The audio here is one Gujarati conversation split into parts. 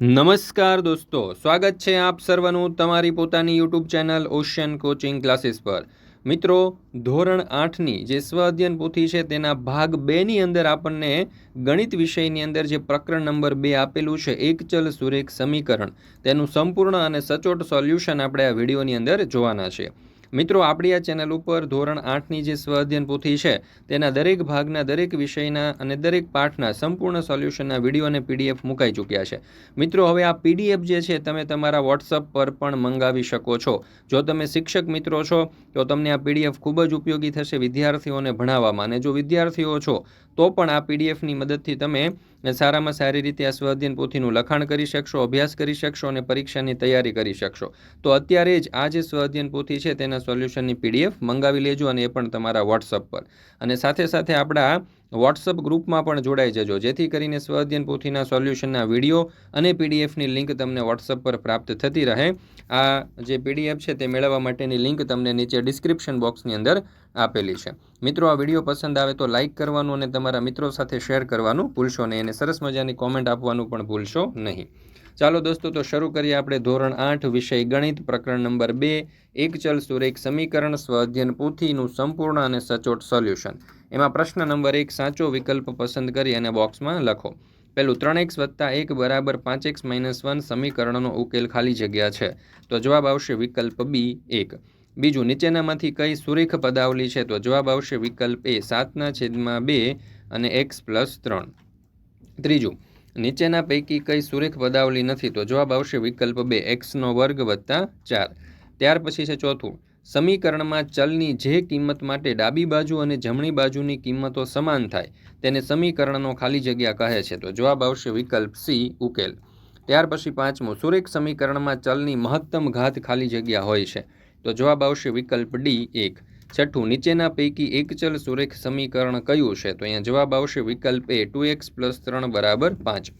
નમસ્કાર દોસ્તો, સ્વાગત છે આપ સર્વનું તમારી પોતાની YouTube channel ocean coaching classes પર। મિત્રો, ધોરણ 8ની જે સ્વ અધ્યયન પોથી છે તેના ભાગ 2ની અંદર આપણને ગણિત વિષયની અંદર જે પ્રકરણ નંબર 2 આપેલું છે એક ચલ સુરેખ સમીકરણ, તેનું સંપૂર્ણ અને સચોટ સોલ્યુશન આપણે આ વિડીયોની અંદર જોવાના છે। મિત્રો, આપણી આ ચેનલ ઉપર ધોરણ 8ની જે સ્વ અધ્યયન પોથી છે તેના દરેક ભાગના દરેક વિષયના અને દરેક પાઠના સંપૂર્ણ સોલ્યુશનના વિડીયો અને પીડીએફ મુકાઈ ચૂક્યા છે। મિત્રો, હવે આ પીડીએફ જે છે તમે તમારા વોટ્સઅપ પર પણ મંગાવી શકો છો। જો તમે શિક્ષક મિત્રો છો તો તમને આ પીડીએફ ખૂબ જ ઉપયોગી થશે વિદ્યાર્થીઓને ભણાવવામાં, અને જો વિદ્યાર્થીઓ છો તો પણ આ પીડીએફની મદદથી તમે સારામાં સારી રીતે આ સ્વ અધ્યયન પોથીનું લખાણ કરી શકશો, અભ્યાસ કરી શકશો અને પરીક્ષાની તૈયારી કરી શકશો। તો અત્યારે જ આ જે સ્વ અધ્યયન પોથી છે તેના સોલ્યુશનની પીડીએફ મંગાવી લેજો, અને એ પણ તમારા વોટ્સઅપ પર, અને સાથે સાથે આપણા વોટ્સઅપ ગ્રુપમાં પણ જોડાઈ જજો, જેથી કરીને સ્વ અધ્યયન પોથીના સોલ્યુશનના વિડીયો અને પીડીએફની લિંક તમને વોટ્સઅપ પર પ્રાપ્ત થતી રહે। આ જે પીડીએફ છે તે મેળવવા માટેની લિંક તમને નીચે ડિસ્ક્રિપ્શન બોક્સની અંદર આપેલી છે। મિત્રો, આ વિડીયો પસંદ આવે તો લાઇક કરવાનું અને તમારા મિત્રો સાથે શેર કરવાનું ભૂલશો નહીં, અને સરસ મજાની કોમેન્ટ આપવાનું પણ ભૂલશો નહીં। ચાલો દોસ્તો, તો શરૂ કરીએ આપણે ધોરણ 8 વિષય ગણિત પ્રકરણ નંબર 2 એક ચલ સુરેખ સમીકરણ સ્વ અધ્યયન પોથીનું સંપૂર્ણ અને સચોટ સોલ્યુશન। એમાં પ્રશ્ન નંબર 1 સાચો વિકલ્પ પસંદ કરી અને બોક્સમાં લખો। પહેલું, 3x + 1 = 5x - 1 સમીકરણનો ઉકેલ ખાલી જગ્યા છે, તો જવાબ આવશે વિકલ્પ બી 1। બીજું, નીચેનામાંથી કઈ સુરેખ પદાવલી છે, તો જવાબ આવશે વિકલ્પ એ 7/2 અને x + 3। ત્રીજું, નીચેના પૈકી કઈ સુરેખ પદાવલી નથી, તો જવાબ આવશે વિકલ્પ 2 x² + 4। ત્યાર પછી છે ચોથું, સમીકરણમાં ચલની જે કિંમત માટે ડાબી બાજુ અને જમણી બાજુની કિંમતો સમાન થાય તેને સમીકરણનો ખાલી જગ્યા કહે છે, તો જવાબ આવશે વિકલ્પ સી ઉકેલ। ત્યાર પછી પાંચમું, સુરેખ સમીકરણમાં ચલની મહત્તમ ઘાત ખાલી જગ્યા હોય છે, તો જવાબ આવશે વિકલ્પ ડી 1। છઠ્ઠું, નીચેના પૈકી એક ચલ સુરેખ સમીકરણ કયું છે, તો અહીંયા જવાબ આવશે વિકલ્પ એ 2x + 3 = 5।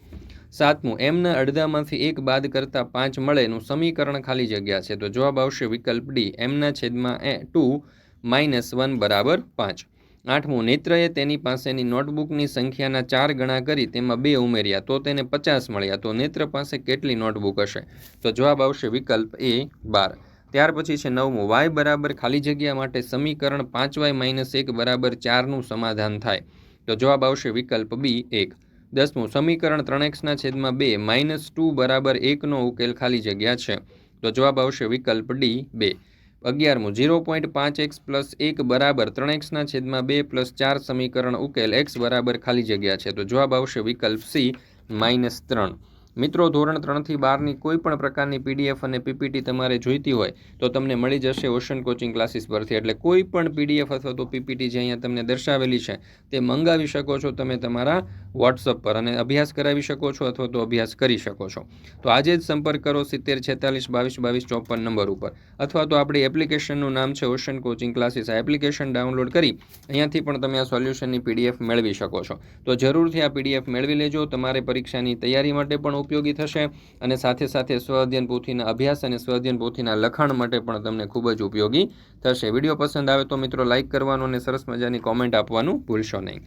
સાતમું, mના અડધામાંથી 1 બાદ કરતાં 5 મળે એનું સમીકરણ ખાલી જગ્યા છે, તો જવાબ આવશે વિકલ્પ ડી m/2 - 1 = 5। આઠમું, નેત્રએ તેની પાસેની નોટબુકની સંખ્યાના 4 ગણા કરી તેમાં 2 ઉમેર્યા તો તેને 50 મળ્યા, તો નેત્ર પાસે કેટલી નોટબુક હશે, તો જવાબ આવશે વિકલ્પ એ 12। ત્યાર પછી છે નવમું, y = ખાલી જગ્યા માટે સમીકરણ 5y - 1 = 4નું સમાધાન થાય, તો જવાબ આવશે વિકલ્પ બી 1। 10મું, સમીકરણ 3x/2 - 2 = 1નો ઉકેલ ખાલી જગ્યા છે, તો જવાબ આવશે વિકલ્પ ડી 2। 11મું, 0.5x + 1 = 3x/2 + 4 સમીકરણ ઉકેલ x = ખાલી જગ્યા છે, તો જવાબ આવશે વિકલ્પ સી -3। મિત્રો, ધોરણ 3થી 12ની કોઈ પણ પ્રકારની પીડીએફ અને પીપીટી તમારે જોઈતી હોય તો તમને મળી જશે ઓશન કોચિંગ ક્લાસીસ પરથી। એટલે કોઈ પણ પીડીએફ અથવા તો પીપીટી જે અહીંયા તમને દર્શાવેલી છે તે મંગાવી શકો છો તમે તમારા વોટ્સઅપ પર, અને અભ્યાસ કરાવી શકો છો અથવા તો અભ્યાસ કરી શકો છો। તો આજે જ સંપર્ક કરો 70 46 22 22 54 નંબર ઉપર, અથવા તો આપણી એપ્લિકેશનનું નામ છે ઓશન કોચિંગ ક્લાસીસ। આ એપ્લિકેશન ડાઉનલોડ કરી અહીંયાથી પણ તમે આ સોલ્યુશનની પીડીએફ મેળવી શકો છો। તો જરૂરથી આ પીડીએફ મેળવી લેજો, તમારે પરીક્ષાની તૈયારી માટે પણ ઉપયોગી થશે, અને સાથે સાથે સ્વ અધ્યયન પોથીના અભ્યાસ અને સ્વ અધ્યયન પોથીના લખાણ માટે પણ તમને ખૂબ જ ઉપયોગી થશે। વિડીયો પસંદ આવે તો મિત્રો લાઇક કરવાનું અને સરસ મજાની કોમેન્ટ આપવાનું ભૂલશો નહીં।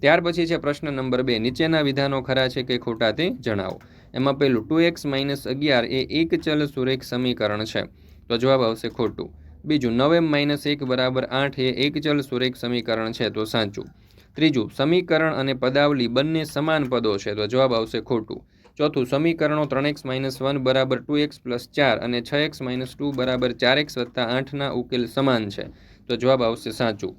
ત્યાર પછી છે પ્રશ્ન નંબર 2, નીચેના વિધાનો ખરા છે કે ખોટા તે જણાવો। એમાં પહેલું, 2x - 11 એ એક ચલ સુરેખ સમીકરણ છે, તો જવાબ આવશે ખોટું। બીજું, 9m - 1 = 8 એ એક ચલ સુરેખ સમીકરણ છે, તો સાચું। ત્રીજું, સમીકરણ અને પદાવલી બંને સમાન પદો છે, તો જવાબ આવશે ખોટું। ચોથું, સમીકરણો 3x - 1 = 2x + 4 અને 6x - 2 = 4x + 8ના ઉકેલ સમાન છે, તો જવાબ આવશે સાચું।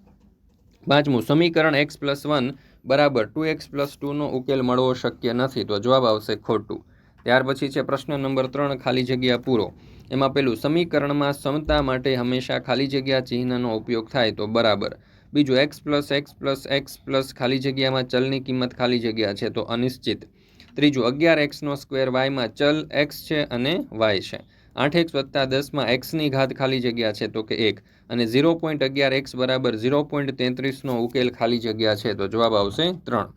પાંચમું, સમીકરણ x + 1 = 2x + 2નો ઉકેલ મળવો શક્ય નથી, તો જવાબ આવશે ખોટું। ત્યાર પછી છે પ્રશ્ન નંબર 3 ખાલી જગ્યા પૂરો। એમાં પેલું, સમીકરણમાં સમતા માટે હંમેશા ખાલી જગ્યા ચિહ્નનો ઉપયોગ થાય, તો બરાબર। બીજું, x + x ખાલી જગ્યામાં ચલની કિંમત ખાલી જગ્યા છે, તો અનિશ્ચિત। ત્રીજું, 11x² yમાં ચલ x છે અને y છે। 8x + 10માં xની ઘાત ખાલી જગ્યા છે, તો કે 1, અને 0.11x = 0.33નો ઉકેલ ખાલી જગ્યા છે, તો જવાબ આવશે 3।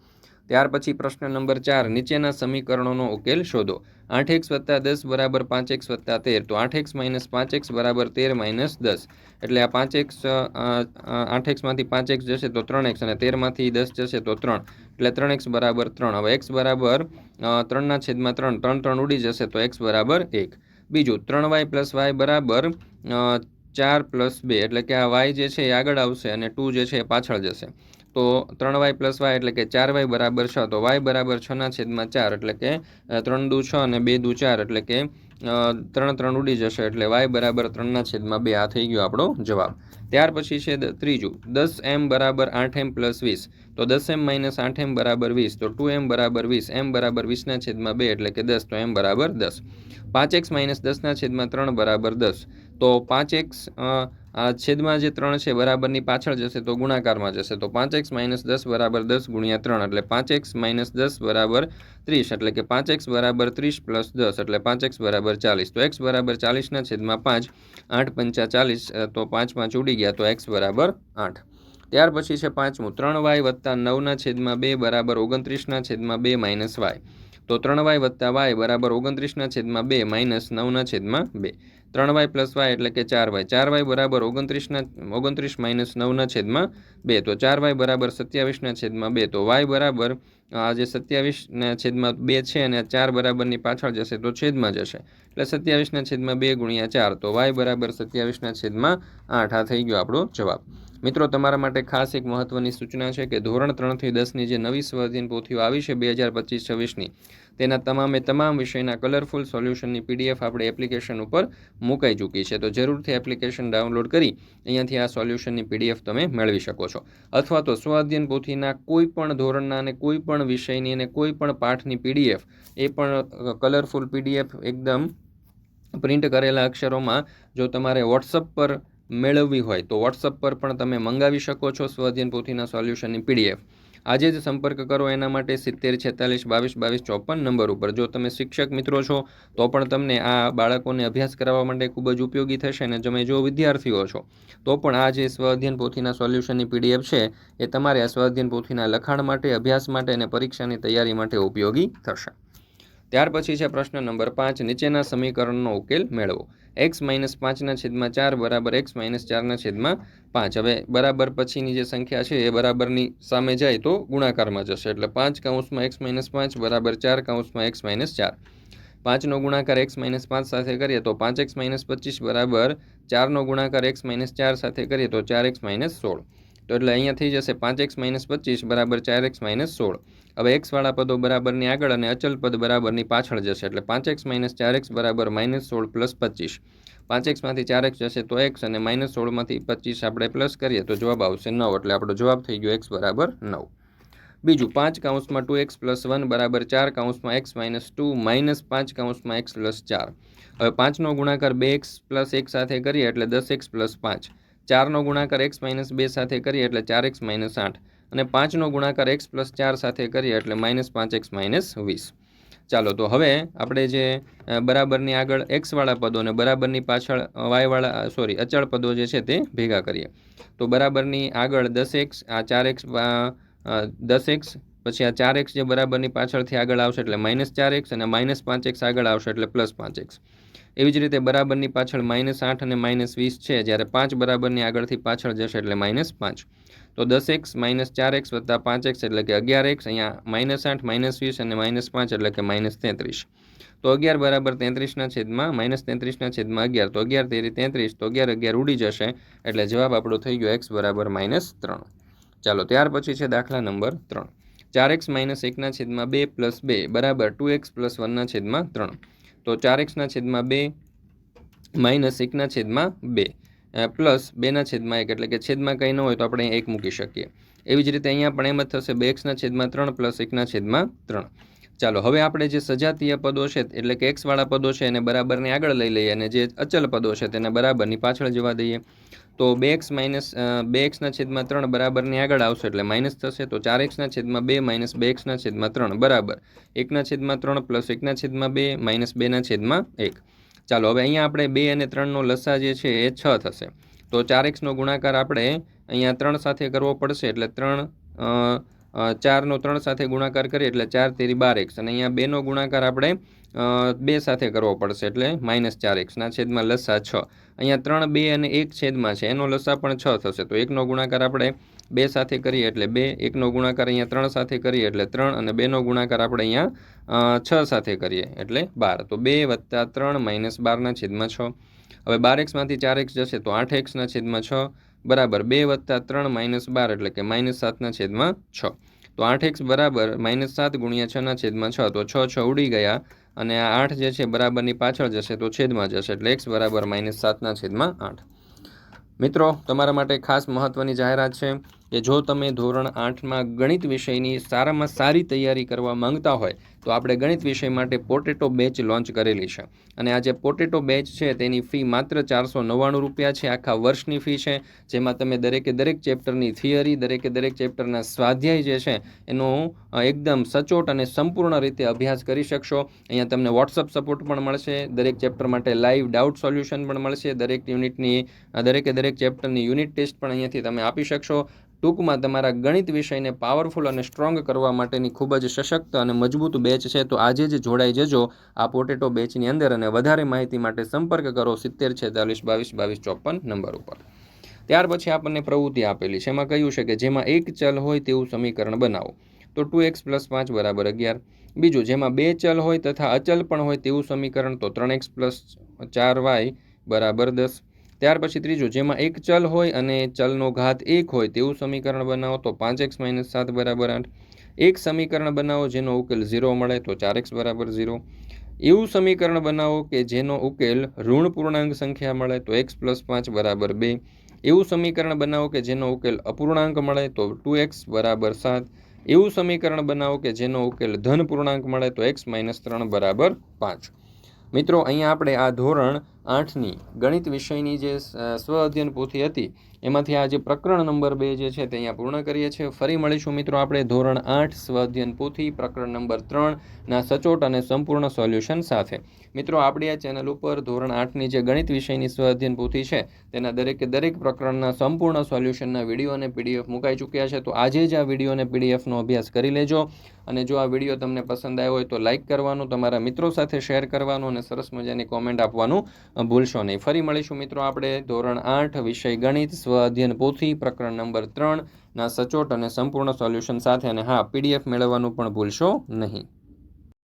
ત્યાર પછી પ્રશ્ન નંબર 4, નીચેના સમીકરણોનો ઉકેલ શોધો. 8x + 10 = 5x + 13, તો 8x - 5x = 13 - 10, એટલે આ 5x 8xમાંથી 5x જશે તો 3x, અને 13માંથી 10 જશે તો 3, એટલે 3x = 3. હવે x બરાબર 3/3, 3 3 ઉડી જશે તો x બરાબર 1. બીજું 3y + y બરાબર 4 + 2, એટલે કે આ y જે છે એ આગળ આવશે અને 2 જે છે એ પાછળ જશે. તો 3y + y એટલે કે 4y = 6, તો y બરાબર 6/4, એટલે કે 3 દુ 6 અને 2 દુ 4, એટલે કે 3 3 ઉડી જશે, એટલે y બરાબર 3/2. આ થઈ ગયો આપણો જવાબ. ત્યાર પછી છે ત્રીજું, 10m = 8m + 20, તો 10m - 8m = 20, તો 2m = 20, m = 20/2, એટલે કે 10, તો m = 10. 5x - 10/3 = 10, તો 5x આ છેદમાં જે 3 છે બરાબરની પાછળ જશે તો ગુણાકારમાં જશે, તો 5x - 10 = 10 × 3, એટલે 5x - 10 = 30, એટલે કે 5x = 30 + 10, એટલે 5x = 40, તો x = 40/5, 8 પંચા 40, તો 5 5 ઉડી ગયા, તો x = 8. ત્યાર પછી છે પાંચમું, 3y + 9/2 = 29/2 - y, તો 3y + y = 29/2 - 9/2. 3y + y એટલે કે 4y, 4y = 29 - 9/2, તો 4y = 27/2, તો y બરાબર આ જે 27/2 છે અને 4 બરાબરની પાછળ જશે તો છેદમાં જશે, એટલે 27/2 × 4, તો y બરાબર 27/8. આ થઈ ગયો આપણો જવાબ. મિત્રો, તમારા માટે ખાસ એક મહત્વની સૂચના છે કે ધોરણ 3 થી 10ની જે નવી સ્વાધ્યાયન પોથીઓ આવી છે 2025-26ની, તેના તમામ વિષયના કલરફુલ સોલ્યુશનની PDF આપણે એપ્લિકેશન ઉપર મુકાઈ ચૂકી છે. તો જરૂરથી એપ્લિકેશન ડાઉનલોડ કરી અહીંયાથી આ સોલ્યુશનની PDF તમે મેળવી શકો છો. અથવા તો સ્વાધ્યાયન પોથીના કોઈ પણ ધોરણના અને કોઈ પણ વિષયની અને કોઈ પણ પાઠની PDF, એ પણ કલરફુલ PDF એકદમ પ્રિન્ટ કરેલા અક્ષરોમાં જો તમારે વોટ્સઅપ પર મેળવવી હોય તો વોટ્સઅપ પર પણ તમે મંગાવી શકો છો સ્વાધ્યાયન પોથીના સોલ્યુશનની PDF. આજે જ સંપર્ક કરો એના માટે 70 46 22 22 54 નંબર ઉપર. જો તમે શિક્ષક મિત્રો છો તો પણ તમને આ બાળકોને અભ્યાસ કરાવવા માટે ખૂબ જ ઉપયોગી થશે, અને તમે જો વિદ્યાર્થીઓ છો તો પણ આ જે સ્વાધ્યાયન પોથીના સોલ્યુશનની PDF છે એ તમારે આ સ્વાધ્યાયન પોથીના લખાણ માટે, અભ્યાસ માટે અને પરીક્ષાની તૈયારી માટે ઉપયોગી થશે. ત્યાર પછી છે પ્રશ્ન નંબર 5, નીચેના સમીકરણનો ઉકેલ મેળવો. x - 5/4 = x - 4/5. હવે બરાબર પછીની જે સંખ્યા છે એ બરાબરની સામે જાય તો ગુણાકારમાં જશે, એટલે 5 × x - 5 = 4 × x - 4. 5નો ગુણાકાર x - 5 સાથે કરીએ તો 5x - 25 = 4નો ગુણાકાર x - 4 સાથે કરીએ તો 4x - 16. તો એટલે અહીંયા થઈ જશે 5x - 25 = 4x - 16. હવે x વાળા પદો બરાબરની આગળ અને અચલ પદ બરાબરની પાછળ જશે, એટલે 5x - 4x = -16 + 25. 5x માંથી 4x જશે તો x, અને -16 માંથી 25 આપણે પ્લસ કરીએ તો જવાબ આવશે 9, એટલે આપણો જવાબ થઈ ગયો x = 9. બીજું 5 × 2x + 1 = 4 × x - 2 - 5 × x + 4. હવે 5નો ગુણાકાર 2x + 1 સાથે કરીએ એટલે 10x + 5. 4નો ગુણાકાર x - 2 સાથે કરીએ એટલે 4x - 8, અને 5નો ગુણાકાર x + 4 સાથે કરીએ એટલે -5x - 20. ચાલો, તો હવે આપણે જે બરાબરની આગળ x વાળા પદો અને બરાબરની પાછળ y વાળા અચળ પદો જે છે તે ભેગા કરીએ. તો બરાબરની આગળ 10x, આ 4x 10x, પછી આ 4x જે બરાબરની પાછળથી આગળ આવશે એટલે -4x, અને -5x આગળ આવશે એટલે +5x. એવી જ રીતે બરાબરની પાછળ -8 અને -20 છે, જ્યારે 5 બરાબરની આગળથી પાછળ જશે એટલે -5. તો 10x - 4x + 5x એટલે કે 11x, અહીંયા -8 -20 અને -5 એટલે કે -33. તો 11 = 33/11, તો 11 તેરી 33, તો 11 11 ઉડી જશે, એટલે જવાબ આપણો થઈ ગયો x = -3. ચાલો, ત્યાર પછી છે દાખલા નંબર 3. 4x - 1/2 + 2 = 2x + 1/3. તો 4x - 2 - 1/2 પ્લસ 2/1, એટલે કે છેદમાં કંઈ ન હોય તો આપણે 1 મૂકી શકીએ. એવી જ રીતે અહીંયા પણ એમ જ થશે 2x/3 + 1/3. ચાલો, હવે આપણે જે સજાતીય પદો છે એટલે કે x વાળા પદો છે એને બરાબરની આગળ લઈ લઈએ, અને જે અચલ પદો છે તેને બરાબરની પાછળ જવા દઈએ. તો 2x/3 બરાબરની આગળ આવશે એટલે માઇનસ થશે, તો 4x/2 - 2x/3 બરાબર 1/3 + 1/2 - 2/1. ચાલો, હવે અહીંયા આપણે 2 અને 3નો લસા જે છે એ 6 થશે. તો 4xનો ગુણાકાર આપણે અહીંયા 3 સાથે કરવો પડશે, એટલે 3 4નો 3 સાથે ગુણાકાર કરીએ એટલે 4 તેરી 12x અને અહીંયા 2નો ગુણાકાર આપણે 2 સાથે કરવો પડશે એટલે -4x ના છેદમાં લસા 6. અહીંયા 3, 2 અને 1 છેદમાં છે એનો લસા પણ 6 થશે. તો 1નો ગુણાકાર આપણે 2 સાથે કરીએ એટલે 2, 1નો ગુણાકાર અહીંયા 3 સાથે કરીએ એટલે 3 અને 2નો ગુણાકાર આપણે અહીંયા 6 સાથે કરીએ એટલે 12. તો 2 + 3 -12 ના છેદમાં 6. હવે 12x માંથી 4x જશે તો 8x ના છેદમાં 6 બરાબર 2 + 3 -12 એટલે કે -7 ના છેદમાં 6. તો 8x બરાબર -7 × 6 ના છેદમાં 6. તો 6 6 ઉડી ગયા અને આ 8 જે છે બરાબરની પાછળ જશે તો છેદમાં જશે એટલે x બરાબર -7 ના છેદમાં 8. મિત્રો, તમારા માટે ખાસ મહત્ત્વની જાહેરાત છે કે જો તમે ધોરણ 8માં ગણિત વિષયની સારામાં સારી તૈયારી કરવા માંગતા હોય તો આપણે ગણિત વિષય માટે પોટેટો બેચ લોન્ચ કરેલી છે. અને આ જે પોટેટો બેચ છે તેની ફી માત્ર 499 રૂપિયા છે. આખા વર્ષની ફી છે, જેમાં તમે દરેકે દરેક ચેપ્ટરની થિયરી, દરેકે દરેક ચેપ્ટરના સ્વાધ્યાય જે છે એનો એકદમ સચોટ અને સંપૂર્ણ રીતે અભ્યાસ કરી શકશો. અહીંયા તમને વોટ્સઅપ સપોર્ટ પણ મળશે, દરેક ચેપ્ટર માટે લાઈવ ડાઉટ સોલ્યુશન પણ મળશે, દરેક યુનિટની દરેકે દરેક ચેપ્ટરની યુનિટ ટેસ્ટ પણ અહીંયાથી તમે આપી શકશો. ટૂંકમાં તમારા ગણિત વિષયને પાવરફુલ અને સ્ટ્રોંગ કરવા માટેની ખૂબ જ સશક્ત અને મજબૂત બેચ છે. તો આજે જ જોડાઈ જજો આ પોટેટો બેચની અંદર અને વધારે માહિતી માટે સંપર્ક કરો 70 46 22 22 54 નંબર ઉપર. ત્યાર પછી આપણને પ્રવૃત્તિ આપેલી છે, એમાં કહ્યું છે કે જેમાં એક ચલ હોય તેવું સમીકરણ બનાવો. તો 2x + 5 = 11. બીજું, જેમાં બે ચલ હોય તથા અચલ પણ હોય તેવું સમીકરણ તો 3x + 4y = 10. ત્યાર પછી ત્રીજું, જેમાં એક ચલ હોય અને ચલનો ઘાત 1 હોય તેવું સમીકરણ બનાવો તો 5x - 7 = 8. એક સમીકરણ બનાવો જેનો ઉકેલ 0 મળે તો 4x = 0. એવું સમીકરણ બનાવો કે જેનો ઉકેલ ઋણ પૂર્ણાંક સંખ્યા મળે તો x + 5 = 2. એવું સમીકરણ બનાવો કે જેનો ઉકેલ અપૂર્ણાંક મળે તો 2x = 7. એવું સમીકરણ બનાવો કે જેનો ઉકેલ ધન પૂર્ણાંક મળે તો x - 3 = 5. મિત્રો, અહીંયા આપણે આ ધોરણ 8ની ગણિત વિષયની જે સ્વ અધ્યયન પોથી હતી એમાંથી આ જે પ્રકરણ નંબર 2 જે છે તે અહીંયા પૂર્ણ કરીએ છીએ. ફરી મળીશું મિત્રો આપણે ધોરણ 8 સ્વ અધ્યયન પોથી પ્રકરણ નંબર 3ના સચોટ અને સંપૂર્ણ સોલ્યુશન સાથે. મિત્રો, આપણી આ ચેનલ ઉપર ધોરણ 8ની જે ગણિત વિષયની સ્વ અધ્યયન પોથી છે તેના દરેકે દરેક પ્રકરણના સંપૂર્ણ સોલ્યુશનના વિડીયો અને પીડીએફ મુકાઈ ચૂક્યા છે. તો આજે જ આ વિડીયો અને પીડીએફનો અભ્યાસ કરી લેજો. અને જો આ વિડીયો તમને પસંદ આવ્યો હોય તો લાઇક કરવાનું, તમારા મિત્રો સાથે શેર કરવાનું અને સરસ મજાની કોમેન્ટ આપવાનું ભૂલશો નહીં. ફરી મળીશું મિત્રો આપણે ધોરણ 8 વિષય ગણિત સ્વ અધ્યયન પોથી પ્રકરણ નંબર 3ના સચોટ અને સંપૂર્ણ સોલ્યુશન સાથે. અને હા, પીડીએફ મેળવવાનું પણ ભૂલશો નહીં.